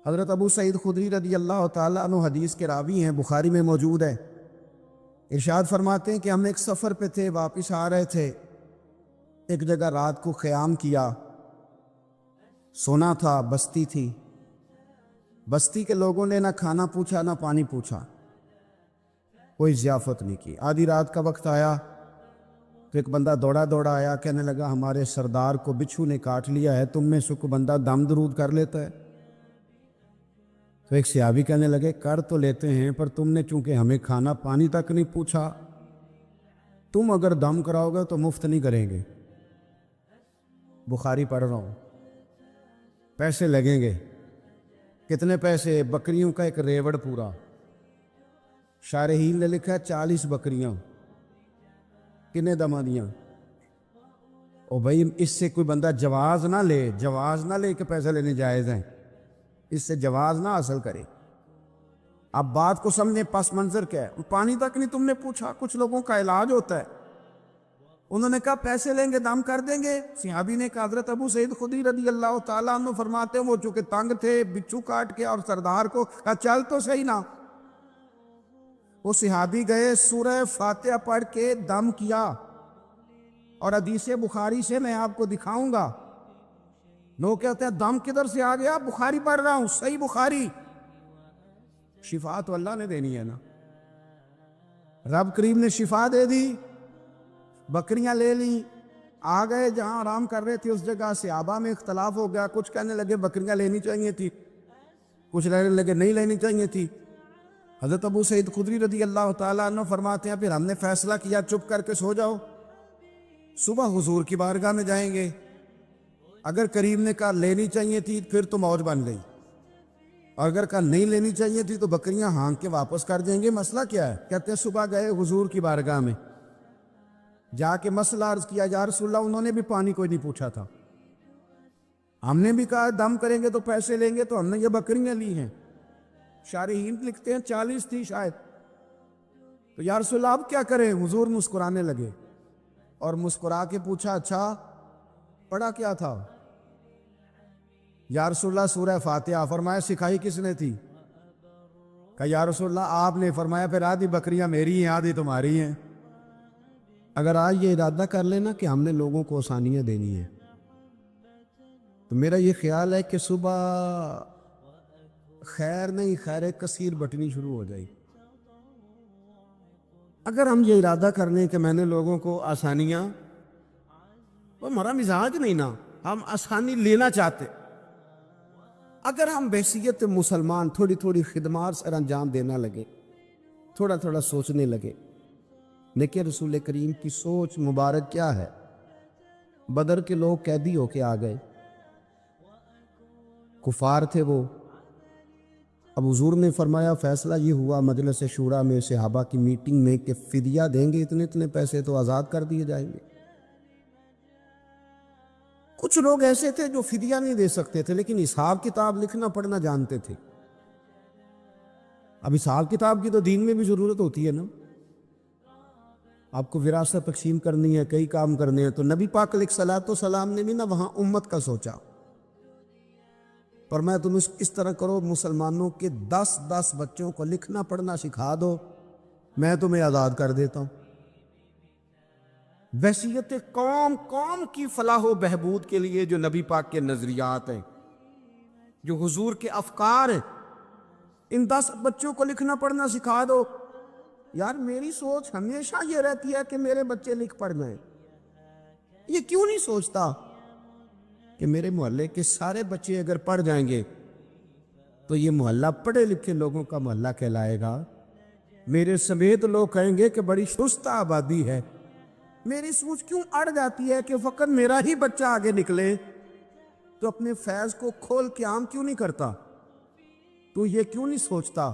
حضرت ابو سعید خدری رضی اللہ تعالیٰ عنہ حدیث کے راوی ہیں، بخاری میں موجود ہے۔ ارشاد فرماتے ہیں کہ ہم ایک سفر پہ تھے، واپس آ رہے تھے، ایک جگہ رات کو قیام کیا، سونا تھا، بستی تھی۔ بستی کے لوگوں نے نہ کھانا پوچھا نہ پانی پوچھا، کوئی ضیافت نہیں کی۔ آدھی رات کا وقت آیا تو ایک بندہ دوڑا دوڑا آیا، کہنے لگا ہمارے سردار کو بچھو نے کاٹ لیا ہے، تم میں سے کوئی بندہ دم درود کر لیتا ہے؟ تو ایک صحابی کہنے لگے کر تو لیتے ہیں، پر تم نے چونکہ ہمیں کھانا پانی تک نہیں پوچھا، تم اگر دم کراؤ گے تو مفت نہیں کریں گے۔ بخاری پڑھ رہا ہوں، پیسے لگیں گے۔ کتنے پیسے؟ بکریوں کا ایک ریوڑ پورا۔ شارحین نے لکھا 40 بکریاں۔ کنے دما دیاں؟ او بھائی اس سے کوئی بندہ جواز نہ لے کہ پیسے لینے جائز ہیں، اس سے جواز نہ حاصل کرے۔ اب بات کو سمجھیں، پس منظر کیا ہے؟ پانی تک نہیں تم نے پوچھا۔ کچھ لوگوں کا علاج ہوتا ہے، انہوں نے کہا پیسے لیں گے دم کر دیں گے۔ صحابی نے کہا، حضرت ابو سعید خدری رضی اللہ تعالیٰ عنہ فرماتے ہیں وہ چونکہ تنگ تھے، بچھو کاٹ کے، اور سردار کو کہا چل تو صحیح نا۔ وہ صحابی گئے، سورہ فاتحہ پڑھ کے دم کیا، اور حدیث بخاری سے میں آپ کو دکھاؤں گا۔ لوگ کہتے ہیں دم کدھر سے آ گیا؟ بخاری پڑھ رہا ہوں، صحیح بخاری۔ شفا تو اللہ نے دینی ہے نا، رب کریم نے شفا دے دی۔ بکریاں لے لیں، آ گئے جہاں آرام کر رہے تھے اس جگہ۔ صحابہ میں اختلاف ہو گیا، کچھ کہنے لگے بکریاں لینی چاہیے تھی، کچھ کہنے لگے نہیں لینی چاہیے تھی۔ حضرت ابو سعید خدری رضی اللہ تعالیٰ عنہ فرماتے ہیں پھر ہم نے فیصلہ کیا چپ کر کے سو جاؤ، صبح حضور کی بارگاہ میں جائیں گے۔ اگر کریم نے کہا لینی چاہیے تھی پھر تو موج بن گئی، اور اگر کہا نہیں لینی چاہیے تھی تو بکریاں ہانک کے واپس کر دیں گے۔ مسئلہ کیا ہے؟ کہتے ہیں صبح گئے حضور کی بارگاہ میں، جا کے مسئلہ عرض کیا، یا رسول اللہ انہوں نے بھی پانی کوئی نہیں پوچھا تھا، ہم نے بھی کہا دم کریں گے تو پیسے لیں گے، تو ہم نے یہ بکریاں لی ہیں۔ شارحین لکھتے ہیں 40 تھی شاید۔ تو یا رسول اللہ اب کیا کریں؟ حضور مسکرانے لگے، اور مسکرا کے پوچھا اچھا پڑھا کیا تھا؟ یا رسول اللہ سورہ فاتحہ۔ فرمایا سکھائی کس نے تھی؟ کہا یا رسول اللہ آپ نے۔ فرمایا پھر آدھی بکریاں میری ہیں آدھی تمہاری ہیں۔ اگر آج یہ ارادہ کر لینا کہ ہم نے لوگوں کو آسانیاں دینی ہیں، تو میرا یہ خیال ہے کہ صبح خیر نہیں خیر کثیر بٹنی شروع ہو جائے۔ اگر ہم یہ ارادہ کر لیں کہ میں نے لوگوں کو آسانیاں، وہ ہمارا مزاج نہیں نا، ہم آسانی لینا چاہتے۔ اگر ہم بحیثیت مسلمان تھوڑی تھوڑی خدمات سر انجام دینا لگے، تھوڑا تھوڑا سوچنے لگے، لیکن رسول کریم کی سوچ مبارک کیا ہے؟ بدر کے لوگ قیدی ہو کے آ گئے، کفار تھے وہ۔ اب حضور نے فرمایا فیصلہ یہ ہوا مجلس شورا میں، صحابہ کی میٹنگ میں، کہ فدیہ دیں گے اتنے اتنے پیسے تو آزاد کر دیے جائیں گے۔ کچھ لوگ ایسے تھے جو فدیہ نہیں دے سکتے تھے، لیکن حساب کتاب لکھنا پڑھنا جانتے تھے۔ اب حساب کتاب کی تو دین میں بھی ضرورت ہوتی ہے نا، آپ کو وراثت تقسیم کرنی ہے، کئی کام کرنے ہیں، تو نبی پاک علیہ الصلوۃ والسلام نے بھی نا وہاں امت کا سوچا، فرمایا تم اس طرح کرو، مسلمانوں کے 10 بچوں کو لکھنا پڑھنا سکھا دو، میں تمہیں آزاد کر دیتا ہوں۔ وصیت قوم کی فلاح و بہبود کے لیے جو نبی پاک کے نظریات ہیں، جو حضور کے افکار ہیں، ان 10 بچوں کو لکھنا پڑھنا سکھا دو۔ یار میری سوچ ہمیشہ یہ رہتی ہے کہ میرے بچے لکھ پڑھ جائیں، یہ کیوں نہیں سوچتا کہ میرے محلے کے سارے بچے اگر پڑھ جائیں گے تو یہ محلہ پڑھے لکھے لوگوں کا محلہ کہلائے گا، میرے سمیت لوگ کہیں گے کہ بڑی شستہ آبادی ہے۔ میری سوچ کیوں اڑ جاتی ہے کہ فقط میرا ہی بچہ آگے نکلے، تو اپنے فیض کو کھول کے عام کیوں نہیں کرتا؟ تو یہ کیوں نہیں سوچتا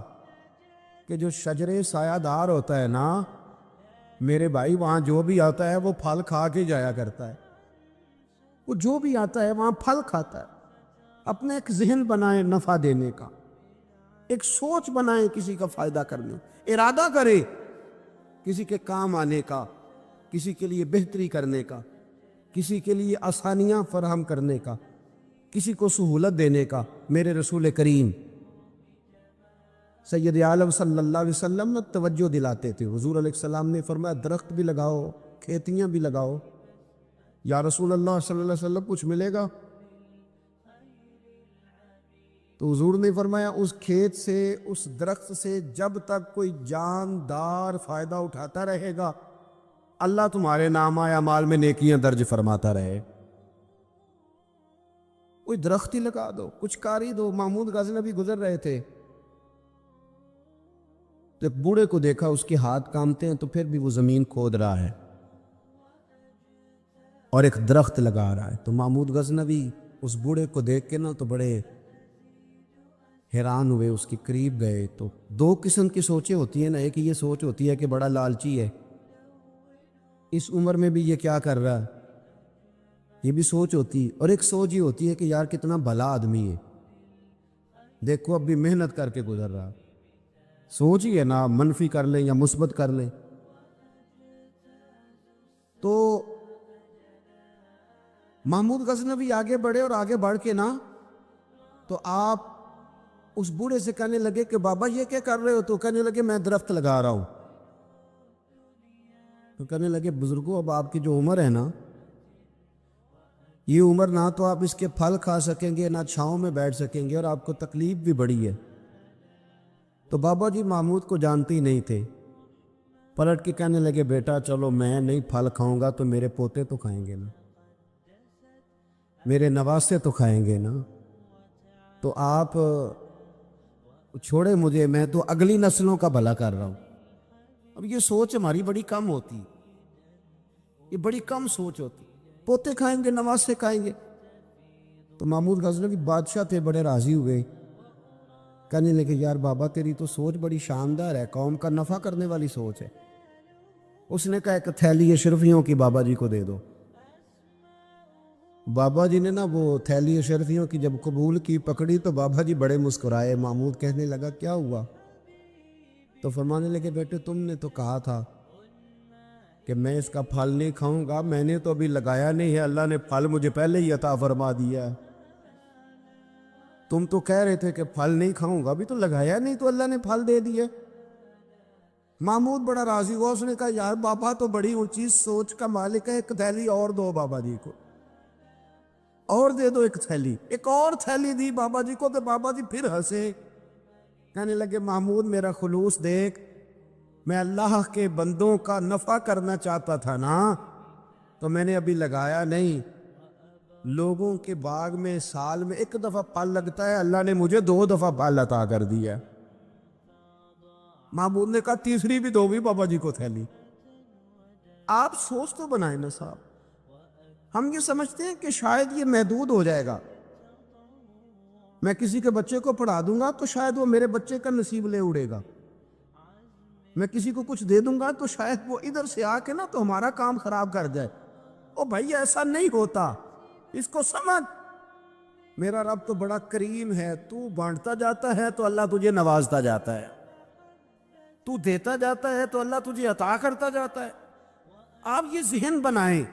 کہ جو شجر سایہ دار ہوتا ہے نا میرے بھائی، وہاں جو بھی آتا ہے وہ پھل کھا کے جایا کرتا ہے، وہ جو بھی آتا ہے وہاں پھل کھاتا ہے۔ اپنے ایک ذہن بنائیں نفع دینے کا، ایک سوچ بنائیں کسی کا فائدہ کرنے، ارادہ کرے کسی کے کام آنے کا، کسی کے لیے بہتری کرنے کا، کسی کے لیے آسانیاں فراہم کرنے کا۔ کسی کو سہولت دینے کا میرے رسول کریم سید عالم صلی اللہ علیہ وسلم نے توجہ دلاتے تھے۔ حضور علیہ السلام نے فرمایا درخت بھی لگاؤ، کھیتیاں بھی لگاؤ۔ یا رسول اللہ صلی اللہ علیہ وسلم کچھ ملے گا؟ تو حضور نے فرمایا اس کھیت سے، اس درخت سے جب تک کوئی جاندار فائدہ اٹھاتا رہے گا اللہ تمہارے نام اعمال میں نیکیاں درج فرماتا رہے۔ کوئی درخت ہی لگا دو، کچھ کار ہی دو۔ محمود غزنوی گزر رہے تھے، جب بوڑھے کو دیکھا اس کے ہاتھ کامتے ہیں تو پھر بھی وہ زمین کھود رہا ہے اور ایک درخت لگا رہا ہے۔ تو محمود غزنوی اس بوڑھے کو دیکھ کے نا تو بڑے حیران ہوئے، اس کے قریب گئے۔ تو دو قسم کی سوچیں ہوتی ہیں نا، ایک یہ سوچ ہوتی ہے کہ بڑا لالچی ہے، اس عمر میں بھی یہ کیا کر رہا ہے، یہ بھی سوچ ہوتی ہے۔ اور ایک سوچ یہ ہوتی ہے کہ یار کتنا بھلا آدمی ہے، دیکھو اب بھی محنت کر کے گزر رہا۔ سوچ ہی ہے نا، منفی کر لیں یا مثبت کر لیں۔ تو محمود غزنوی آگے بڑھے اور آگے بڑھ کے نا تو آپ اس بوڑھے سے کہنے لگے کہ بابا یہ کیا کر رہے ہو؟ تو کہنے لگے میں درخت لگا رہا ہوں۔ تو کہنے لگے بزرگوں اب آپ کی جو عمر ہے نا، یہ عمر نہ تو آپ اس کے پھل کھا سکیں گے، نہ چھاؤں میں بیٹھ سکیں گے، اور آپ کو تکلیف بھی بڑی ہے۔ تو بابا جی محمود کو جانتے ہی نہیں تھے، پلٹ کے کہنے لگے بیٹا چلو میں نہیں پھل کھاؤں گا تو میرے پوتے تو کھائیں گے نا، میرے نواسے تو کھائیں گے نا، تو آپ چھوڑے مجھے، میں تو اگلی نسلوں کا بھلا کر رہا ہوں۔ اب یہ سوچ ہماری بڑی کم ہوتی، یہ بڑی کم سوچ ہوتی، پوتے کھائیں گے نواسے کھائیں گے۔ تو محمود غزنوی بادشاہ تھے، بڑے راضی ہوئے، کہنے لگے یار بابا تیری تو سوچ بڑی شاندار ہے، قوم کا نفع کرنے والی سوچ ہے۔ اس نے کہا ایک تھیلی اشرفیوں کی بابا جی کو دے دو۔ بابا جی نے نا وہ تھیلی اشرفیوں کی جب قبول کی، پکڑی، تو بابا جی بڑے مسکرائے۔ محمود کہنے لگا کیا ہوا؟ تو فرمانے لگے بیٹے تم نے تو کہا تھا کہ میں اس کا پھل نہیں کھاؤں گا، میں نے تو ابھی لگایا نہیں ہے، اللہ نے پھل مجھے پہلے ہی عطا فرما دیا ہے۔ تم تو کہہ رہے تھے کہ پھل نہیں کھاؤں گا، ابھی تو لگایا نہیں تو اللہ نے پھل دے دیا۔ محمود بڑا راضی ہوا، اس نے کہا یار بابا تو بڑی اونچی سوچ کا مالک ہے، ایک تھیلی اور دو بابا جی کو، اور دے دو ایک تھیلی۔ ایک اور تھیلی دی بابا جی کو، تو بابا جی پھر ہنسے، کہنے لگے محمود میرا خلوص دیکھ، میں اللہ کے بندوں کا نفع کرنا چاہتا تھا نا، تو میں نے ابھی لگایا نہیں۔ لوگوں کے باغ میں سال میں ایک دفعہ پھل لگتا ہے، اللہ نے مجھے 2 دفعہ پھل عطا کر دیا۔ محمود نے کہا تیسری بھی دو بھی بابا جی کو تھیلی۔ آپ سوچ تو بنائیں نا صاحب، ہم یہ سمجھتے ہیں کہ شاید یہ محدود ہو جائے گا، میں کسی کے بچے کو پڑھا دوں گا تو شاید وہ میرے بچے کا نصیب لے اڑے گا، میں کسی کو کچھ دے دوں گا تو شاید وہ ادھر سے آ کے نا تو ہمارا کام خراب کر جائے۔ او بھائی ایسا نہیں ہوتا، اس کو سمجھ، میرا رب تو بڑا کریم ہے، تو بانٹتا جاتا ہے تو اللہ تجھے نوازتا جاتا ہے، تو دیتا جاتا ہے تو اللہ تجھے عطا کرتا جاتا ہے۔ آپ یہ ذہن بنائیں،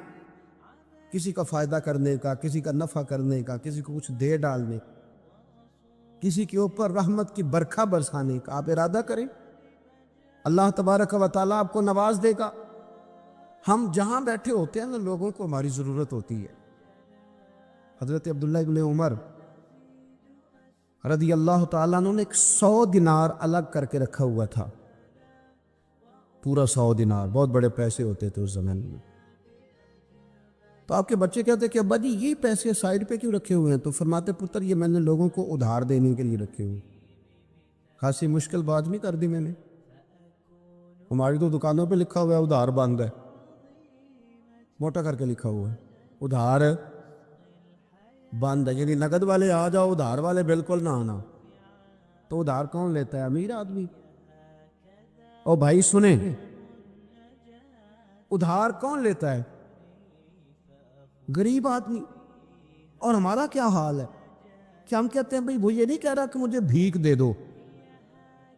کسی کا فائدہ کرنے کا، کسی کا نفع کرنے کا، کسی کو کچھ دے ڈالنے، کسی کے اوپر رحمت کی برکھا برسانے کا آپ ارادہ کریں، اللہ تبارک و تعالیٰ آپ کو نواز دے گا۔ ہم جہاں بیٹھے ہوتے ہیں نا لوگوں کو ہماری ضرورت ہوتی ہے۔ حضرت عبداللہ ابن عمر رضی اللہ تعالیٰ عنہ نے ایک 100 دینار الگ کر کے رکھا ہوا تھا، پورا 100 دینار، بہت بڑے پیسے ہوتے تھے اس زمانے میں۔ تو آپ کے بچے کہتے کہ ابا جی یہ پیسے سائڈ پہ کیوں رکھے ہوئے ہیں؟ تو فرماتے پتر یہ میں نے لوگوں کو ادھار دینے کے لیے رکھے ہوئے۔ خاصی مشکل بات نہیں کر دی میں نے، ہماری تو دکانوں پہ لکھا ہوا ہے ادھار بند ہے، موٹا کر کے لکھا ہوا ہے ادھار بند ہے، یعنی نقد والے آ جاؤ، ادھار والے بالکل نہ آنا۔ تو ادھار کون لیتا ہے؟ امیر آدمی۔ اور بھائی سنیں، ادھار کون لیتا ہے؟ غریب آدمی۔ اور ہمارا کیا حال ہے کہ ہم کہتے ہیں بھائی وہ یہ نہیں کہہ رہا کہ مجھے بھیک دے دو،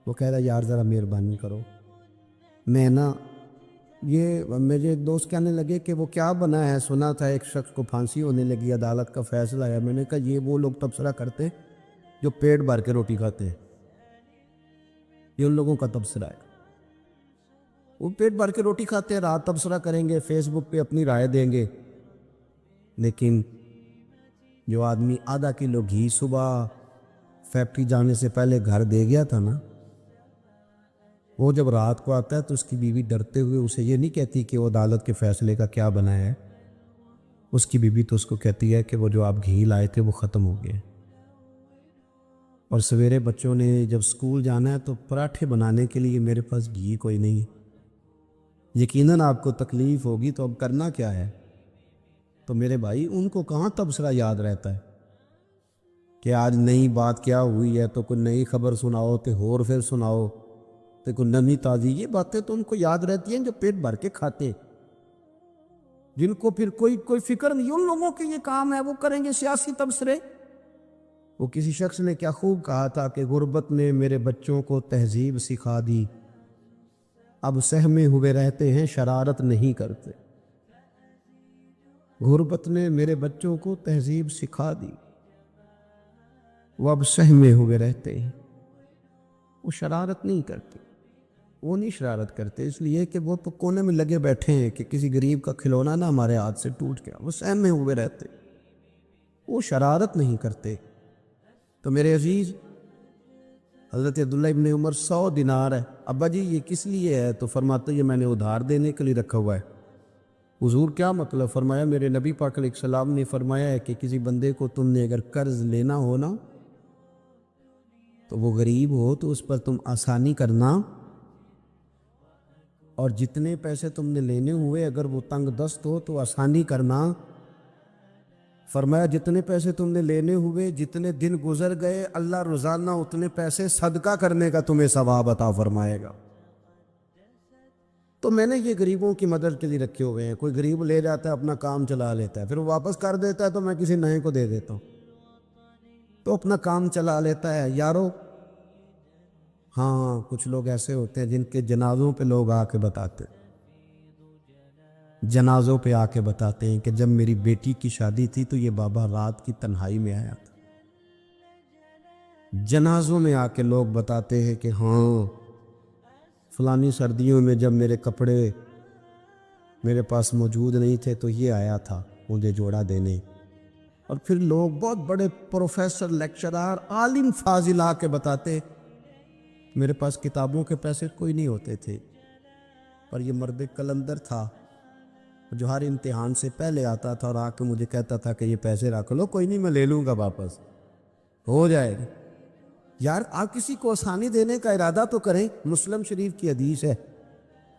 وہ کہہ رہا یار ذرا مہربانی کرو، میں نا یہ میرے ایک دوست کہنے لگے کہ وہ کیا بنا ہے، سنا تھا ایک شخص کو پھانسی ہونے لگی، عدالت کا فیصلہ ہے۔ میں نے کہا یہ وہ لوگ تبصرہ کرتے ہیں جو پیٹ بھر کے روٹی کھاتے ہیں، یہ ان لوگوں کا تبصرہ ہے۔ وہ پیٹ بھر کے روٹی کھاتے ہیں، رات تبصرہ کریں گے، فیس بک پہ اپنی رائے دیں گے، لیکن جو آدمی آدھا کلو گھی صبح فیکٹری جانے سے پہلے گھر دے گیا تھا نا، وہ جب رات کو آتا ہے تو اس کی بیوی ڈرتے ہوئے اسے یہ نہیں کہتی کہ وہ عدالت کے فیصلے کا کیا بنا ہے، اس کی بیوی تو اس کو کہتی ہے کہ وہ جو آپ گھی لائے تھے وہ ختم ہو گئے۔ اور سویرے بچوں نے جب سکول جانا ہے تو پراٹھے بنانے کے لیے میرے پاس گھی کوئی نہیں ہے۔ یقیناً آپ کو تکلیف ہوگی، تو اب کرنا کیا ہے؟ تو میرے بھائی ان کو کہاں تبصرہ یاد رہتا ہے کہ آج نئی بات کیا ہوئی ہے، تو کوئی نئی خبر سناؤ تے اور پھر سناؤ تے کوئی نئی تازی، یہ باتیں تو ان کو یاد رہتی ہیں جو پیٹ بھر کے کھاتے، جن کو پھر کوئی فکر نہیں۔ ان لوگوں کے یہ کام ہے، وہ کریں گے سیاسی تبصرے۔ وہ کسی شخص نے کیا خوب کہا تھا کہ غربت نے میرے بچوں کو تہذیب سکھا دی، اب سہمے ہوئے رہتے ہیں شرارت نہیں کرتے۔ غربت نے میرے بچوں کو تہذیب سکھا دی، وہ اب سہمے ہوئے رہتے ہیں، وہ شرارت نہیں کرتے، وہ نہیں شرارت کرتے، اس لیے کہ وہ تو کونے میں لگے بیٹھے ہیں کہ کسی غریب کا کھلونا نہ ہمارے ہاتھ سے ٹوٹ گیا، وہ سہمے ہوئے رہتے، وہ شرارت نہیں کرتے۔ تو میرے عزیز، حضرت عبداللہ ابن عمر 100 دینار ہے، ابا جی یہ کس لیے ہے؟ تو فرماتے یہ میں نے ادھار دینے کے لیے رکھا ہوا ہے۔ حضور کیا مطلب؟ فرمایا میرے نبی پاک علیہ السلام نے فرمایا ہے کہ کسی بندے کو تم نے اگر قرض لینا ہو نا، تو وہ غریب ہو تو اس پر تم آسانی کرنا، اور جتنے پیسے تم نے لینے ہوئے اگر وہ تنگ دست ہو تو آسانی کرنا۔ فرمایا جتنے پیسے تم نے لینے ہوئے، جتنے دن گزر گئے، اللہ روزانہ اتنے پیسے صدقہ کرنے کا تمہیں ثواب عطا فرمائے گا۔ تو میں نے یہ غریبوں کی مدد کے لیے رکھے ہوئے ہیں۔ کوئی غریب لے جاتا ہے اپنا کام چلا لیتا ہے، پھر وہ واپس کر دیتا ہے تو میں کسی نئے کو دے دیتا ہوں، تو اپنا کام چلا لیتا ہے۔ یارو ہاں کچھ لوگ ایسے ہوتے ہیں جن کے جنازوں پہ لوگ آ کے بتاتے ہیں، جنازوں پہ آ کے بتاتے ہیں کہ جب میری بیٹی کی شادی تھی تو یہ بابا رات کی تنہائی میں آیا تھا۔ جنازوں میں آ کے لوگ بتاتے ہیں کہ ہاں فلانی سردیوں میں جب میرے کپڑے میرے پاس موجود نہیں تھے تو یہ آیا تھا مجھے جوڑا دینے۔ اور پھر لوگ بہت بڑے پروفیسر، لیکچرار، عالم فاضل آ کے بتاتے میرے پاس کتابوں کے پیسے کوئی نہیں ہوتے تھے، پر یہ مرد کلندر تھا جو ہر امتحان سے پہلے آتا تھا اور آ کے مجھے کہتا تھا کہ یہ پیسے رکھ لو، کوئی نہیں میں لے لوں گا، واپس ہو جائے گا۔ یار آپ کسی کو آسانی دینے کا ارادہ تو کریں۔ مسلم شریف کی حدیث ہے،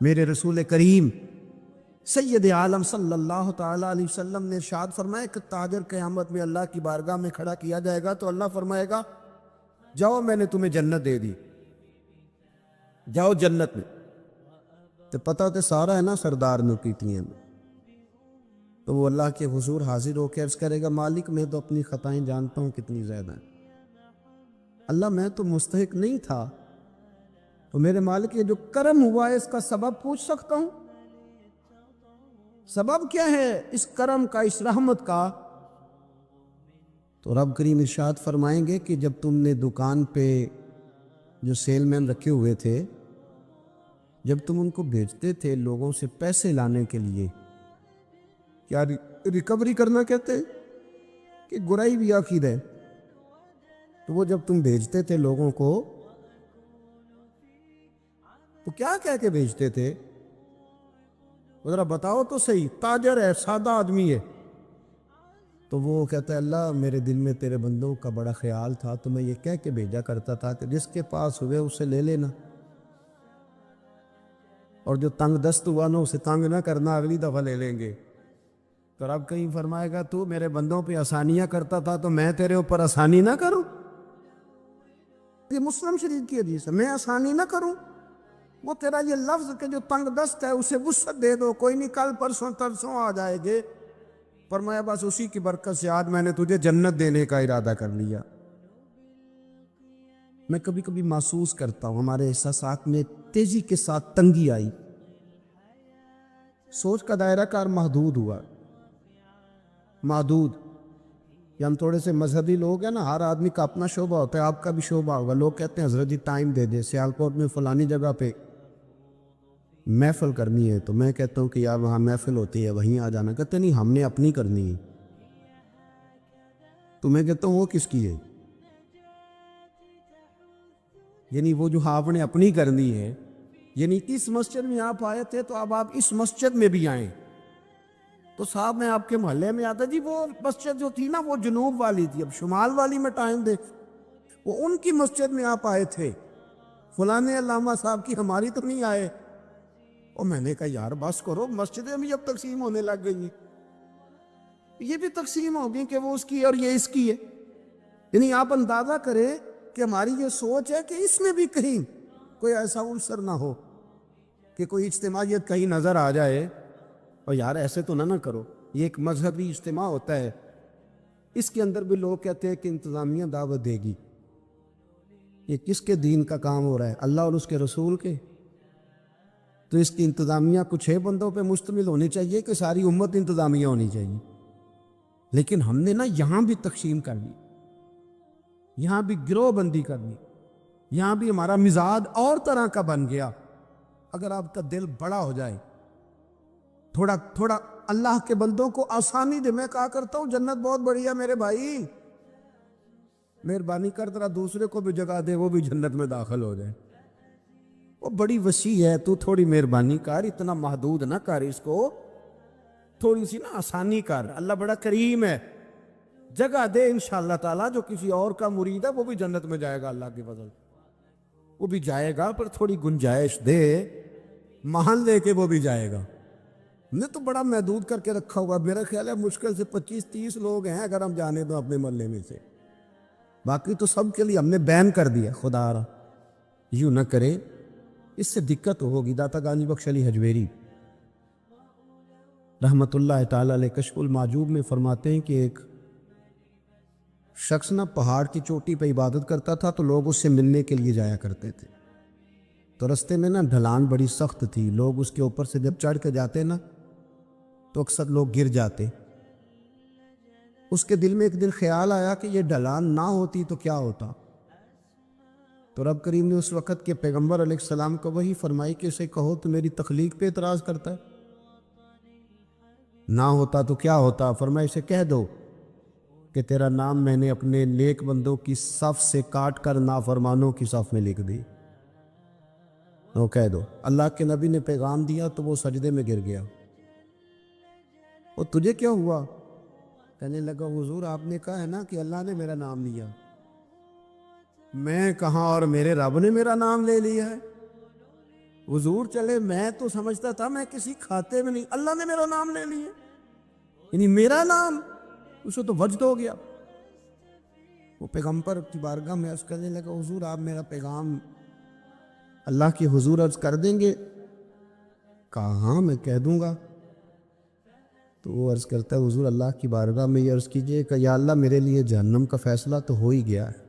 میرے رسول کریم سید عالم صلی اللہ تعالیٰ علیہ وسلم نے ارشاد فرمایا کہ تاجر قیامت میں اللہ کی بارگاہ میں کھڑا کیا جائے گا تو اللہ فرمائے گا جاؤ میں نے تمہیں جنت دے دی، جاؤ جنت میں۔ تو پتہ تو سارا ہے نا سردار نے کیتیاں میں، تو وہ اللہ کے حضور حاضر ہو کے عرض کرے گا مالک میں تو اپنی خطائیں جانتا ہوں کتنی زیادہ ہیں، اللہ میں تو مستحق نہیں تھا، تو میرے مالک یہ جو کرم ہوا ہے اس کا سبب پوچھ سکتا ہوں؟ سبب کیا ہے اس کرم کا، اس رحمت کا؟ تو رب کریم ارشاد فرمائیں گے کہ جب تم نے دکان پہ جو سیل مین رکھے ہوئے تھے، جب تم ان کو بھیجتے تھے لوگوں سے پیسے لانے کے لیے، کیا ریکوری کرنا کہتے ہیں کہ گرائی بھی آخر ہے، تو وہ جب تم بھیجتے تھے لوگوں کو تو کیا کہہ کے بھیجتے تھے؟ ذرا بتاؤ تو صحیح، تاجر ہے، سادہ آدمی ہے، تو وہ کہتا ہے اللہ میرے دل میں تیرے بندوں کا بڑا خیال تھا تو میں یہ کہہ کے بھیجا کرتا تھا کہ جس کے پاس ہوئے اسے لے لینا، اور جو تنگ دست ہوا نا اسے تنگ نہ کرنا، اگلی دفعہ لے لیں گے۔ تو رب کہیں فرمائے گا تو میرے بندوں پہ آسانیاں کرتا تھا تو میں تیرے اوپر آسانی نہ کروں؟ یہ مسلم شریف کی حدیث ہے، میں آسانی نہ کروں؟ وہ تیرا یہ لفظ کہ جو تنگ دست ہے اسے وسعت دے دو، کوئی نہیں کل پرسوں ترسوں آ جائے گے، فرمایا بس اسی کی برکت سے آج میں نے تجھے جنت دینے کا ارادہ کر لیا۔ میں کبھی کبھی محسوس کرتا ہوں ہمارے احساسات میں تیزی کے ساتھ تنگی آئی، سوچ کا دائرہ کار محدود ہوا، محدود. کہ ہم تھوڑے سے مذہبی لوگ ہیں نا، ہر آدمی کا اپنا شعبہ ہوتا ہے، آپ کا بھی شعبہ ہوگا. لوگ کہتے ہیں حضرت جی ٹائم دے دے، سیالکوٹ میں فلانی جگہ پہ محفل کرنی ہے، تو میں کہتا ہوں کہ یار وہاں محفل ہوتی ہے وہیں آ جانا. کہتے نہیں ہم نے اپنی کرنی ہے. تو میں کہتا ہوں وہ کس کی ہے؟ یعنی وہ جو آپ نے اپنی کرنی ہے، یعنی اس مسجد میں آپ آئے تھے تو اب آپ اس مسجد میں بھی آئیں. تو صاحب میں آپ کے محلے میں آتا، جی وہ مسجد جو تھی نا وہ جنوب والی تھی، اب شمال والی میں ٹائم دے. وہ ان کی مسجد میں آپ آئے تھے، فلانے علامہ صاحب کی، ہماری تو نہیں آئے. اور میں نے کہا یار بس کرو، مسجدیں بھی اب تقسیم ہونے لگ گئی، یہ بھی تقسیم ہوگی کہ وہ اس کی اور یہ اس کی ہے. یعنی آپ اندازہ کریں کہ ہماری یہ سوچ ہے کہ اس میں بھی کہیں کوئی ایسا عنصر نہ ہو کہ کوئی اجتماعیت کہیں نظر آ جائے. اور یار ایسے تو نہ کرو، یہ ایک مذہبی اجتماع ہوتا ہے، اس کے اندر بھی لوگ کہتے ہیں کہ انتظامیہ دعوت دے گی. یہ کس کے دین کا کام ہو رہا ہے؟ اللہ اور اس کے رسول کے. تو اس کی انتظامیہ کچھ 6 بندوں پہ مشتمل ہونی چاہیے کہ ساری امت انتظامیہ ہونی چاہیے؟ لیکن ہم نے نا یہاں بھی تقسیم کر لی، یہاں بھی گروہ بندی کر لی، یہاں بھی ہمارا مزاج اور طرح کا بن گیا. اگر آپ کا دل بڑا ہو جائے، تھوڑا اللہ کے بندوں کو آسانی دے. میں کہا کرتا ہوں جنت بہت بڑی ہے میرے بھائی، مہربانی کر ذرا دوسرے کو بھی جگہ دے، وہ بھی جنت میں داخل ہو جائے. وہ بڑی وسیع ہے، تو تھوڑی مہربانی کر، اتنا محدود نہ کر اس کو، تھوڑی سی نا آسانی کر. اللہ بڑا کریم ہے، جگہ دے انشاءاللہ تعالیٰ. جو کسی اور کا مرید ہے وہ بھی جنت میں جائے گا اللہ کی فضل، وہ بھی جائے گا، پر تھوڑی گنجائش دے، محل دے کے وہ بھی جائے گا. ہم نے تو بڑا محدود کر کے رکھا ہوا. میرا خیال ہے مشکل سے 25-30 لوگ ہیں اگر ہم جانے تو اپنے محلے میں سے، باقی تو سب کے لیے ہم نے بین کر دیا. خدا را یوں نہ کرے، اس سے دقت ہوگی. داتا گانجی بخش علی حجویری رحمت اللہ تعالیٰ علیہ کشف المعجوب میں فرماتے ہیں کہ ایک شخص نہ پہاڑ کی چوٹی پہ عبادت کرتا تھا، تو لوگ اس سے ملنے کے لیے جایا کرتے تھے. تو رستے میں نا ڈھلان بڑی سخت تھی، لوگ اس کے اوپر سے جب چڑھ کے جاتے نا تو اکثر لوگ گر جاتے. اس کے دل میں ایک دن خیال آیا کہ یہ ڈھلان نہ ہوتی تو کیا ہوتا. تو رب کریم نے اس وقت کے پیغمبر علیہ السلام کو وہی فرمائی کہ اسے کہو تو میری تخلیق پہ اعتراض کرتا ہے، نہ ہوتا تو کیا ہوتا. فرمایا اسے کہہ دو کہ تیرا نام میں نے اپنے نیک بندوں کی صف سے کاٹ کر نافرمانوں کی صف میں لکھ دی. وہ کہہ دو. اللہ کے نبی نے پیغام دیا تو وہ سجدے میں گر گیا. اور تجھے کیا ہوا؟ کہنے لگا حضور آپ نے کہا ہے نا کہ اللہ نے میرا نام لیا. میں کہاں، اور میرے رب نے میرا نام لے لیا ہے. حضور چلے، میں تو سمجھتا تھا میں کسی کھاتے میں نہیں، اللہ نے میرا نام لے لیا، یعنی میرا نام. اسے تو وجد ہو گیا. وہ پیغمبر کی بارگاہ میں عرض کرنے لگا حضور آپ میرا پیغام اللہ کے حضور عرض کر دیں گے؟ کہا ہاں میں کہہ دوں گا. تو وہ عرض کرتا ہے حضور اللہ کی بارگاہ میں یہ عرض کیجئے کہ یا اللہ میرے لیے جہنم کا فیصلہ تو ہو ہی گیا ہے،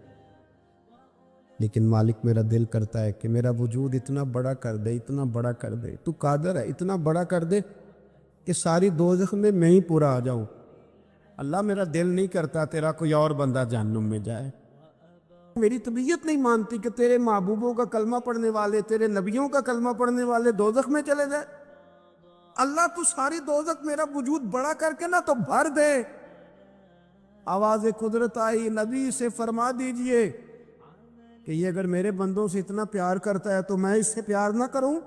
لیکن مالک میرا دل کرتا ہے کہ میرا وجود اتنا بڑا کر دے، اتنا بڑا کر دے. تو قادر ہے اتنا بڑا کر دے کہ ساری دوزخ میں ہی پورا آ جاؤں. اللہ میرا دل نہیں کرتا تیرا کوئی اور بندہ جہنم میں جائے. میری طبیعت نہیں مانتی کہ تیرے محبوبوں کا کلمہ پڑھنے والے، تیرے نبیوں کا کلمہ پڑھنے والے دوزخ میں چلے جائے. اللہ تو ساری دوزخ میرا وجود بڑا کر کے نہ تو بھر دے. آواز قدرت آئی، نبی سے فرما دیجئے کہ یہ اگر میرے بندوں سے اتنا پیار کرتا ہے تو میں اس سے پیار نہ کروں.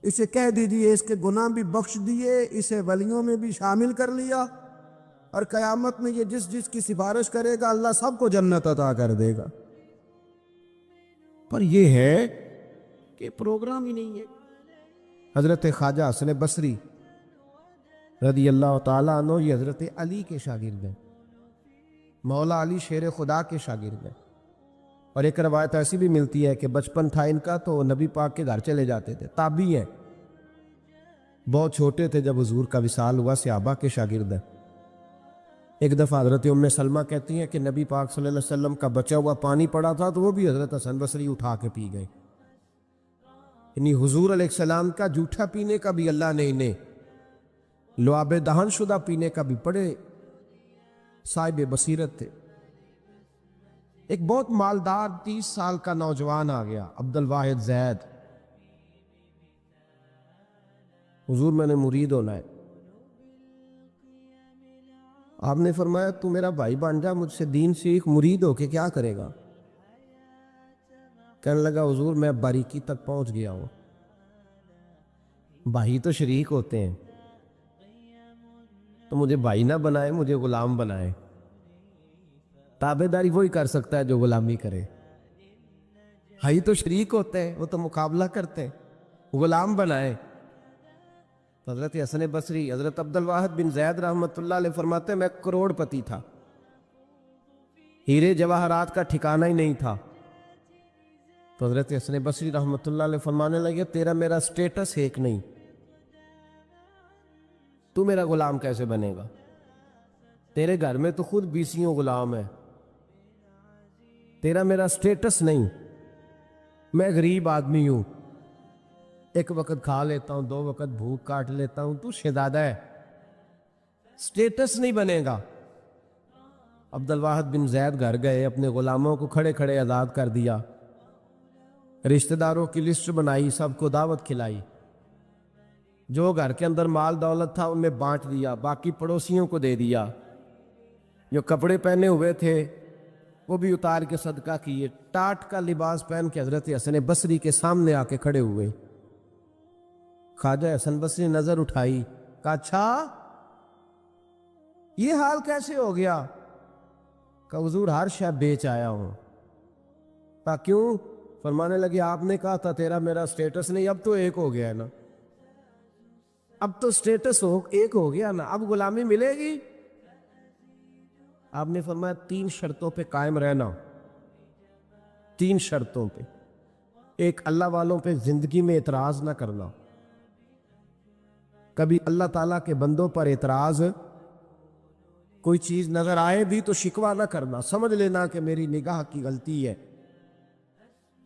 اسے کہہ دیجئے اس کے گناہ بھی بخش دیے، اسے ولیوں میں بھی شامل کر لیا، اور قیامت میں یہ جس کی سفارش کرے گا اللہ سب کو جنت عطا کر دے گا. پر یہ ہے کہ پروگرام ہی نہیں ہے. حضرت خواجہ حسن بصری رضی اللہ تعالیٰ عنہ یہ حضرت علی کے شاگرد ہیں، مولا علی شیر خدا کے شاگرد ہیں. اور ایک روایت ایسی بھی ملتی ہے کہ بچپن تھا ان کا تو نبی پاک کے گھر چلے جاتے تھے. تابعی ہے، بہت چھوٹے تھے جب حضور کا وصال ہوا، صحابہ کے شاگرد ہیں. ایک دفعہ حضرت ام سلمہ کہتی ہیں کہ نبی پاک صلی اللہ علیہ وسلم کا بچا ہوا پانی پڑا تھا تو وہ بھی حضرت حسن بصری اٹھا کے پی گئے. یعنی حضور علیہ السلام کا جھوٹا پینے کا بھی اللہ نے انہیں لعاب دہن شدہ پینے کا بھی پڑے صاحب بصیرت تھے۔ ایک بہت مالدار 30 سال کا نوجوان آ گیا، عبد الواحد زید۔ حضور میں نے مرید ہونا ہے۔ آپ نے فرمایا تو میرا بھائی بن جا، مجھ سے دین سیکھ، مرید ہو کے کیا کرے گا؟ کہنے لگا حضور میں باریکی تک پہنچ گیا ہوں، بھائی تو شریک ہوتے ہیں، تو مجھے بھائی نہ بنائے، مجھے غلام بنائے۔ تابع داری وہی کر سکتا ہے جو غلامی کرے، بھائی تو شریک ہوتے ہیں، وہ تو مقابلہ کرتے ہیں، غلام بنائے۔ حضرت حسن بصری، حضرت عبد الواحد بن زید رحمۃ اللہ علیہ فرماتے ہیں میں کروڑ پتی تھا، ہیرے جواہرات کا ٹھکانہ ہی نہیں تھا۔ تو حضرت حسن بصری رحمۃ اللہ علیہ فرمانے لگے تیرا میرا سٹیٹس ایک نہیں، تو میرا غلام کیسے بنے گا؟ تیرے گھر میں تو خود 20 غلام ہے، تیرا میرا سٹیٹس نہیں، میں غریب آدمی ہوں، ایک وقت کھا لیتا ہوں، 2 وقت بھوک کاٹ لیتا ہوں، تو شہزادہ ہے، سٹیٹس نہیں بنے گا۔ عبد الواحد بن زید گھر گئے، اپنے غلاموں کو کھڑے کھڑے آزاد کر دیا، رشتہ داروں کی لسٹ بنائی، سب کو دعوت کھلائی، جو گھر کے اندر مال دولت تھا ان میں بانٹ دیا، باقی پڑوسیوں کو دے دیا، جو کپڑے پہنے ہوئے تھے وہ بھی اتار کے صدقہ کیے، ٹاٹ کا لباس پہن کے حضرت حسن بصری کے سامنے آ کے کھڑے ہوئے۔ خواجہ حسن بصری نے نظر اٹھائی، کہا اچھا یہ حال کیسے ہو گیا؟ کہا حضور ہر شے بیچ آیا ہوں۔ کہا کیوں؟ فرمانے لگے آپ نے کہا تھا تیرا میرا سٹیٹس نہیں، اب تو ایک ہو گیا ہے نا، اب تو سٹیٹس ایک ہو گیا نا، اب غلامی ملے گی؟ آپ نے فرمایا 3 شرطوں پہ قائم رہنا، 3 شرطوں پہ۔ ایک، اللہ والوں پہ زندگی میں اعتراض نہ کرنا، کبھی اللہ تعالیٰ کے بندوں پر اعتراض، کوئی چیز نظر آئے بھی تو شکوہ نہ کرنا، سمجھ لینا کہ میری نگاہ کی غلطی ہے۔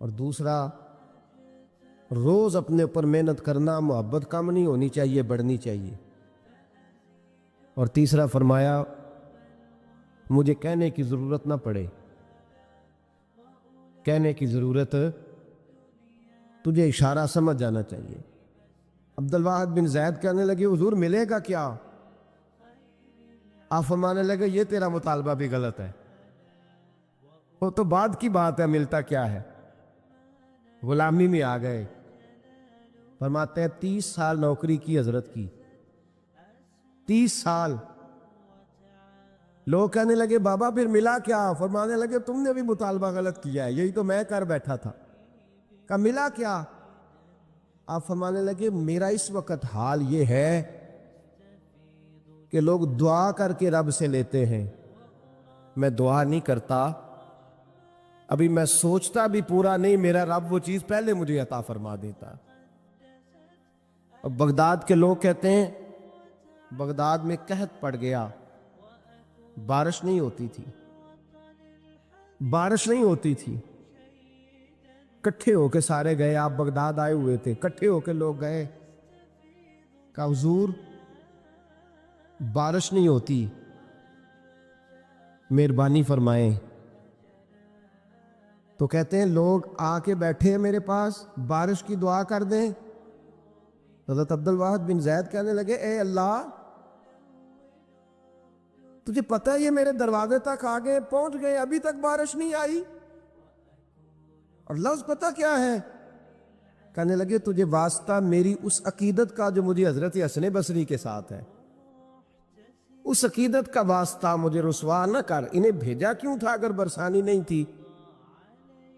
اور دوسرا، روز اپنے اوپر محنت کرنا، محبت کم نہیں ہونی چاہیے، بڑھنی چاہیے۔ اور تیسرا فرمایا مجھے کہنے کی ضرورت نہ پڑے، کہنے کی ضرورت، تجھے اشارہ سمجھ جانا چاہیے۔ عبد الواحد بن زید کہنے لگے حضور ملے گا کیا؟ آپ فرمانے لگے یہ تیرا مطالبہ بھی غلط ہے، وہ تو بعد کی بات ہے، ملتا کیا ہے؟ غلامی میں آ گئے۔ فرماتے ہیں 30 سال نوکری کی حضرت کی، 30 سال۔ لوگ کہنے لگے بابا پھر ملا کیا؟ فرمانے لگے تم نے بھی مطالبہ غلط کیا ہے، یہی تو میں کر بیٹھا تھا۔ کہا ملا کیا؟ آپ فرمانے لگے میرا اس وقت حال یہ ہے کہ لوگ دعا کر کے رب سے لیتے ہیں، میں دعا نہیں کرتا، ابھی میں سوچتا بھی پورا نہیں، میرا رب وہ چیز پہلے مجھے عطا فرما دیتا۔ اب بغداد کے لوگ کہتے ہیں بغداد میں قحط پڑ گیا، بارش نہیں ہوتی تھی، بارش نہیں ہوتی تھی، کٹھے ہو کے سارے گئے، آپ بغداد آئے ہوئے تھے، کٹھے ہو کے لوگ گئے، کہا حضور بارش نہیں ہوتی، مہربانی فرمائیں۔ تو کہتے ہیں لوگ آ کے بیٹھے ہیں میرے پاس، بارش کی دعا کر دیں۔ حضرت عبد الواحد بن زید کہنے لگے اے اللہ تجھے پتہ ہے یہ میرے دروازے تک آگے پہنچ گئے، ابھی تک بارش نہیں آئی، اور لفظ پتہ کیا ہے؟ کہنے لگے تجھے واسطہ میری اس عقیدت کا جو مجھے حضرت حسن بصری کے ساتھ ہے، اس عقیدت کا واسطہ، مجھے رسوا نہ کر۔ انہیں بھیجا کیوں تھا اگر برسانی نہیں تھی؟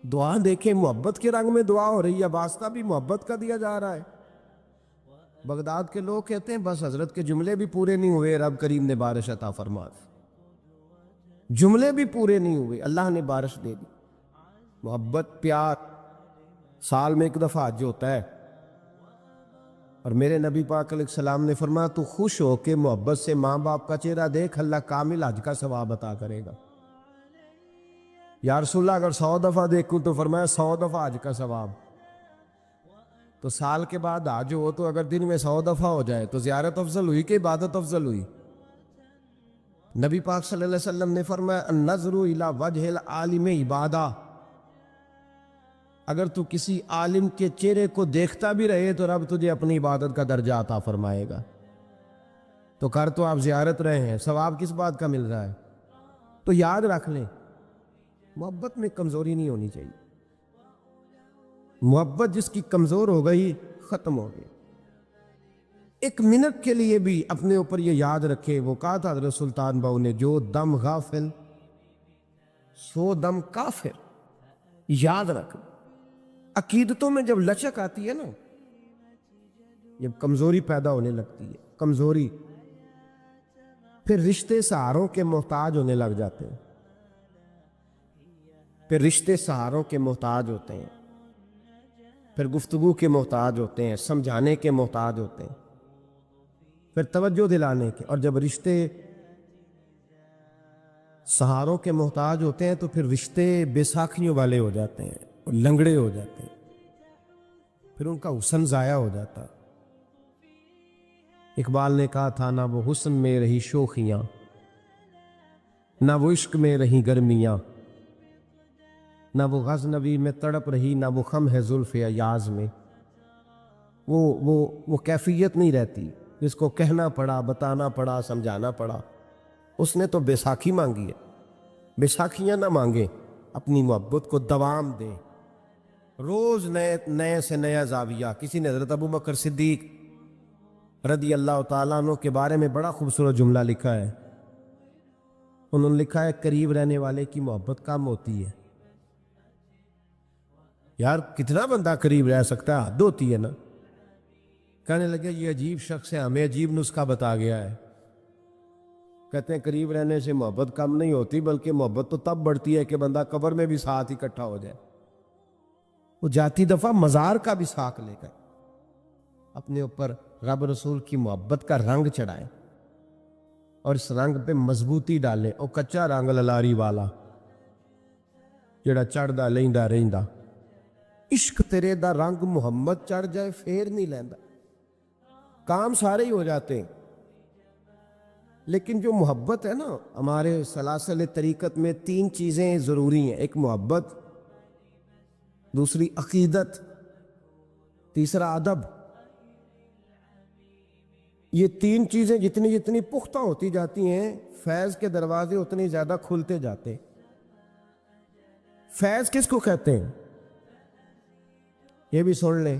دعا دیکھیں، محبت کے رنگ میں دعا ہو رہی ہے، واسطہ بھی محبت کا دیا جا رہا ہے۔ بغداد کے لوگ کہتے ہیں بس حضرت کے جملے بھی پورے نہیں ہوئے، رب کریم نے بارش عطا فرما دی، جملے بھی پورے نہیں ہوئے، اللہ نے بارش دے دی۔ محبت، پیار سال میں 1 دفعہ حج ہوتا ہے، اور میرے نبی پاک علیہ السلام نے فرمایا تو خوش ہو کے محبت سے ماں باپ کا چہرہ دیکھ، اللہ کامل حج کا ثواب عطا کرے گا۔ یا رسول اللہ اگر 100 دفعہ دیکھوں تو فرمایا 100 دفعہ حج کا ثواب۔ تو سال کے بعد آج ہو تو اگر دن میں 100 دفعہ ہو جائے تو زیارت افضل ہوئی کہ عبادت افضل ہوئی؟ نبی پاک صلی اللہ علیہ وسلم نے فرمایا النظر الی وجہ العالم عبادہ، اگر تو کسی عالم کے چہرے کو دیکھتا بھی رہے تو رب تجھے اپنی عبادت کا درجہ عطا فرمائے گا۔ تو کر تو آپ زیارت رہے ہیں، ثواب کس بات کا مل رہا ہے؟ تو یاد رکھ لیں، محبت میں کمزوری نہیں ہونی چاہیے۔ محبت جس کی کمزور ہو گئی ختم ہو گئی۔ ایک منٹ کے لیے بھی اپنے اوپر یہ یاد رکھے، وہ کہا تھا حضرت سلطان بہو نے، جو دم غافل سو دم کافر۔ یاد رکھ، عقیدتوں میں جب لچک آتی ہے نا، جب کمزوری پیدا ہونے لگتی ہے، کمزوری، پھر رشتے سہاروں کے محتاج ہونے لگ جاتے ہیں، پھر رشتے سہاروں کے محتاج ہوتے ہیں، پھر گفتگو کے محتاج ہوتے ہیں، سمجھانے کے محتاج ہوتے ہیں، پھر توجہ دلانے کے، اور جب رشتے سہاروں کے محتاج ہوتے ہیں تو پھر رشتے بے ساکھیوں والے ہو جاتے ہیں اور لنگڑے ہو جاتے ہیں، پھر ان کا حسن ضائع ہو جاتا۔ اقبال نے کہا تھا، نہ وہ حسن میں رہی شوخیاں، نہ وہ عشق میں رہی گرمیاں، نہ وہ غزنوی میں تڑپ رہی، نہ وہ خم ہے زلف ایاز میں۔ وہ کیفیت نہیں رہتی جس کو کہنا پڑا، بتانا پڑا، سمجھانا پڑا۔ اس نے تو بیساکھی مانگی ہے۔ بیساکھیاں نہ مانگے، اپنی محبت کو دوام دے، روز نئے سے نیا زاویہ۔ کسی نے حضرت ابو بکر صدیق رضی اللہ تعالیٰ عنہ کے بارے میں بڑا خوبصورت جملہ لکھا ہے۔ انہوں نے لکھا ہے، قریب رہنے والے کی محبت کم ہوتی ہے۔ یار کتنا بندہ قریب رہ سکتا ہے، حد ہوتی ہے نا۔ کہنے لگے یہ عجیب شخص ہے، ہمیں عجیب نسخہ بتا گیا ہے۔ کہتے ہیں قریب رہنے سے محبت کم نہیں ہوتی، بلکہ محبت تو تب بڑھتی ہے کہ بندہ قبر میں بھی ساتھ اکٹھا ہو جائے۔ وہ جاتی دفعہ مزار کا بھی ساتھ لے کر اپنے اوپر رب رسول کی محبت کا رنگ چڑھائیں اور اس رنگ پہ مضبوطی ڈالیں۔ اور کچا رنگ للاری والا جڑا چڑھدا لیندا رہندا، عشق تیرے دا رنگ محمد چڑھ جائے پھر نہیں لیندا، کام سارے ہی ہو جاتے ہیں۔ لیکن جو محبت ہے نا، ہمارے سلاسل طریقت میں 3 چیزیں ضروری ہیں، ایک محبت، دوسری عقیدت، تیسرا ادب۔ یہ 3 چیزیں جتنی پختہ ہوتی جاتی ہیں، فیض کے دروازے اتنے زیادہ کھلتے جاتے ہیں۔ فیض کس کو کہتے ہیں یہ بھی سن لیں۔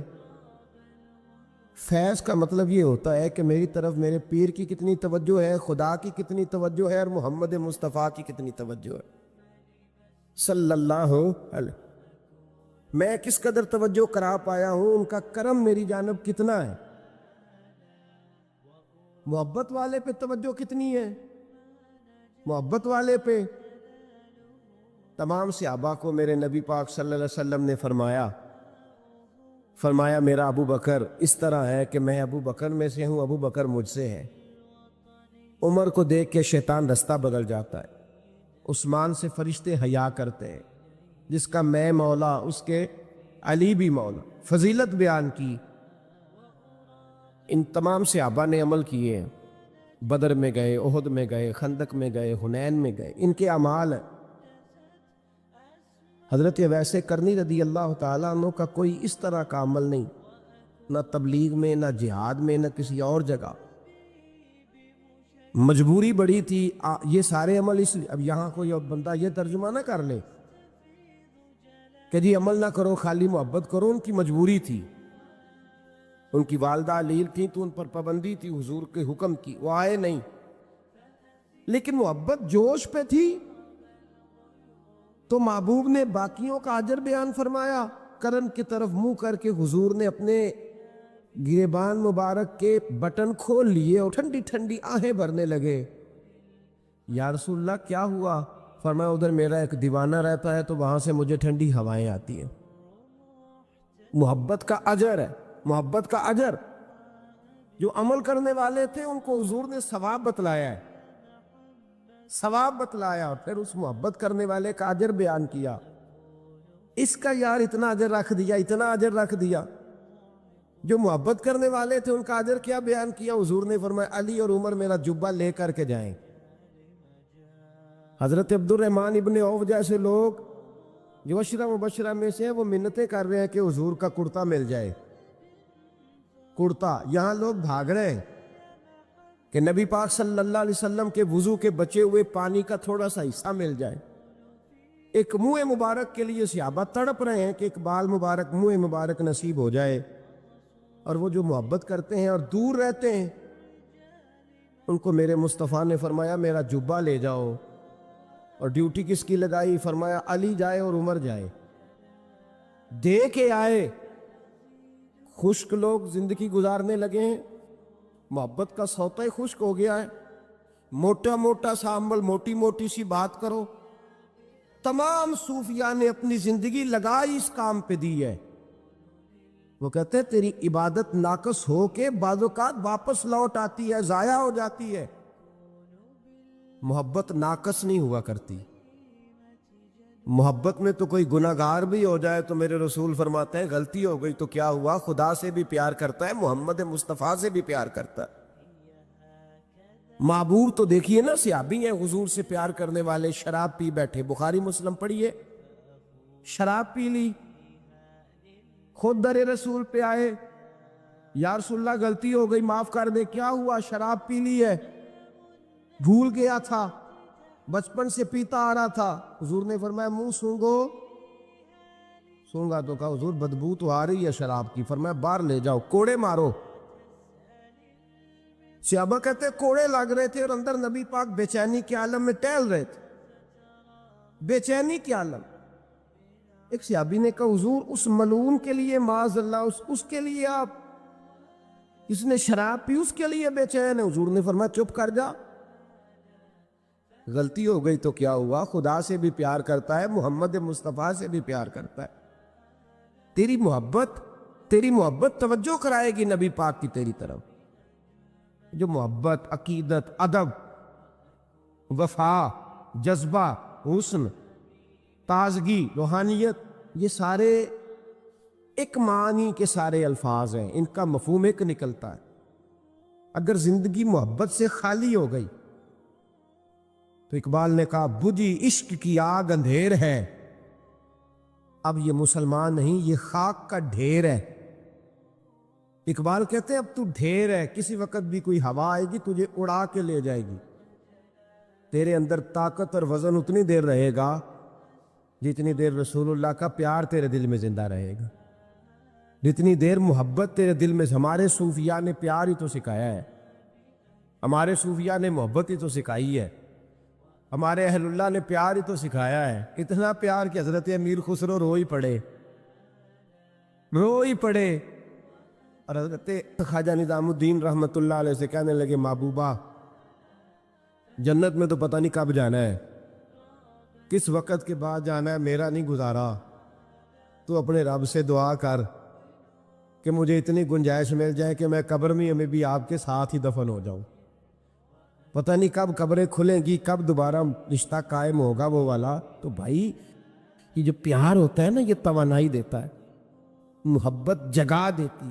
فیض کا مطلب یہ ہوتا ہے کہ میری طرف میرے پیر کی کتنی توجہ ہے، خدا کی کتنی توجہ ہے، اور محمد مصطفیٰ کی کتنی توجہ ہے صلی اللہ علیہ۔ میں کس قدر توجہ کرا پایا ہوں، ان کا کرم میری جانب کتنا ہے۔ محبت والے پہ توجہ کتنی ہے، محبت والے پہ۔ تمام صحابہ کو میرے نبی پاک صلی اللہ علیہ وسلم نے فرمایا میرا ابو بکر اس طرح ہے کہ میں ابو بکر میں سے ہوں، ابو بکر مجھ سے ہے۔ عمر کو دیکھ کے شیطان رستہ بدل جاتا ہے، عثمان سے فرشتے حیا کرتے ہیں، جس کا میں مولا اس کے علی بھی مولا۔ فضیلت بیان کی، ان تمام صحابہ نے عمل کیے ہیں، بدر میں گئے، احد میں گئے، خندق میں گئے، حنین میں گئے، ان کے اعمال ہیں۔ حضرت ویسے کرنی رضی اللہ تعالیٰ عنہ کا کوئی اس طرح کا عمل نہیں، نہ تبلیغ میں، نہ جہاد میں، نہ کسی اور جگہ۔ مجبوری بڑی تھی، یہ سارے عمل اس لیے۔ اب یہاں کوئی بندہ یہ ترجمہ نہ کر لے کہ جی عمل نہ کرو خالی محبت کرو۔ ان کی مجبوری تھی، ان کی والدہ علیل تھیں تو ان پر پابندی تھی حضور کے حکم کی، وہ آئے نہیں، لیکن محبت جوش پہ تھی تو محبوب نے باقیوں کا اجر بیان فرمایا۔ کرن کی طرف منہ کر کے حضور نے اپنے گریبان مبارک کے بٹن کھول لیے اور ٹھنڈی ٹھنڈی آہیں بھرنے لگے۔ یا رسول اللہ کیا ہوا؟ فرمایا ادھر میرا ایک دیوانہ رہتا ہے تو وہاں سے مجھے ٹھنڈی ہوائیں آتی ہیں۔ محبت کا اجر ہے، محبت کا اجر۔ جو عمل کرنے والے تھے ان کو حضور نے ثواب بتلایا ہے، ثواب بتلایا، اور پھر اس محبت کرنے والے کا اجر بیان کیا۔ اس کا یار اتنا اجر رکھ دیا، اتنا اجر رکھ دیا۔ جو محبت کرنے والے تھے ان کا اجر کیا بیان کیا؟ حضور نے فرمایا علی اور عمر میرا جبہ لے کر کے جائیں۔ حضرت عبد الرحمن ابن عوف جیسے لوگ جو عشرہ مبشرہ میں سے ہیں وہ منتیں کر رہے ہیں کہ حضور کا کرتا مل جائے، کرتا۔ یہاں لوگ بھاگ رہے ہیں کہ نبی پاک صلی اللہ علیہ وسلم کے وضو کے بچے ہوئے پانی کا تھوڑا سا حصہ مل جائے۔ ایک منہ مبارک کے لیے صحابہ تڑپ رہے ہیں کہ ایک بال مبارک، منہ مبارک نصیب ہو جائے، اور وہ جو محبت کرتے ہیں اور دور رہتے ہیں ان کو میرے مصطفیٰ نے فرمایا میرا جبہ لے جاؤ۔ اور ڈیوٹی کس کی لگائی؟ فرمایا علی جائے اور عمر جائے، دے کے آئے۔ خشک لوگ زندگی گزارنے لگے ہیں، محبت کا سوتا ہی خشک ہو گیا ہے۔ موٹا موٹا سا عمل، موٹی موٹی سی بات کرو۔ تمام صوفیاء نے اپنی زندگی لگائی اس کام پہ دی ہے۔ وہ کہتے ہیں تیری عبادت ناقص ہو کے بعض اوقات واپس لوٹ آتی ہے، ضائع ہو جاتی ہے۔ محبت ناقص نہیں ہوا کرتی۔ محبت میں تو کوئی گناہگار بھی ہو جائے تو میرے رسول فرماتے ہیں غلطی ہو گئی تو کیا ہوا، خدا سے بھی پیار کرتا ہے، محمد مصطفیٰ سے بھی پیار کرتا ہے۔ معبور تو دیکھیے نا، صحابی ہیں حضور سے پیار کرنے والے، شراب پی بیٹھے، بخاری مسلم پڑھیے، شراب پی لی، خود در رسول پہ آئے، یا رسول اللہ غلطی ہو گئی معاف کر دے۔ کیا ہوا؟ شراب پی لی ہے، بھول گیا تھا، بچپن سے پیتا آ رہا تھا۔ حضور نے فرمایا منہ سونگو۔ سونگا تو کہا حضور بدبو تو آ رہی ہے شراب کی۔ فرمایا باہر لے جاؤ، کوڑے مارو۔ صحابہ کہتے ہیں کوڑے لگ رہے تھے اور اندر نبی پاک بے چینی کے عالم میں ٹہل رہے تھے، بے چینی کے عالم۔ ایک صحابی نے کہا حضور اس ملعون کے لیے معاذ اللہ، اس کے لیے آپ، اس نے شراب پی اس کے لیے بے چین ہے۔ حضور نے فرمایا چپ کر جا، غلطی ہو گئی تو کیا ہوا، خدا سے بھی پیار کرتا ہے، محمد مصطفیٰ سے بھی پیار کرتا ہے۔ تیری محبت توجہ کرائے گی نبی پاک کی تیری طرف۔ جو محبت، عقیدت، ادب، وفا، جذبہ، حسن، تازگی، روحانیت، یہ سارے ایک معنی کے سارے الفاظ ہیں، ان کا مفہوم ایک نکلتا ہے۔ اگر زندگی محبت سے خالی ہو گئی تو اقبال نے کہا بجھی عشق کی آگ اندھیر ہے، اب یہ مسلمان نہیں یہ خاک کا ڈھیر ہے۔ اقبال کہتے ہیں اب تو ڈھیر ہے، کسی وقت بھی کوئی ہوا آئے گی تجھے اڑا کے لے جائے گی۔ تیرے اندر طاقت اور وزن اتنی دیر رہے گا جتنی دیر رسول اللہ کا پیار تیرے دل میں زندہ رہے گا، جتنی دیر محبت تیرے دل میں۔ ہمارے صوفیاء نے پیار ہی تو سکھایا ہے، ہمارے صوفیاء نے محبت ہی تو سکھائی ہے، ہمارے اہل اللہ نے پیار ہی تو سکھایا ہے۔ اتنا پیار کہ حضرت امیر خسرو رو ہی پڑے، اور حضرت خواجہ نظام الدین رحمت اللہ علیہ سے کہنے لگے محبوبہ جنت میں تو پتہ نہیں کب جانا ہے، کس وقت کے بعد جانا ہے، میرا نہیں گزارا، تو اپنے رب سے دعا کر کہ مجھے اتنی گنجائش مل جائے کہ میں قبر میں بھی آپ کے ساتھ ہی دفن ہو جاؤں۔ پتہ نہیں کب قبریں کھلیں گی، کب دوبارہ رشتہ قائم ہوگا وہ والا۔ تو بھائی یہ جو پیار ہوتا ہے نا، یہ توانائی دیتا ہے، محبت جگا دیتی۔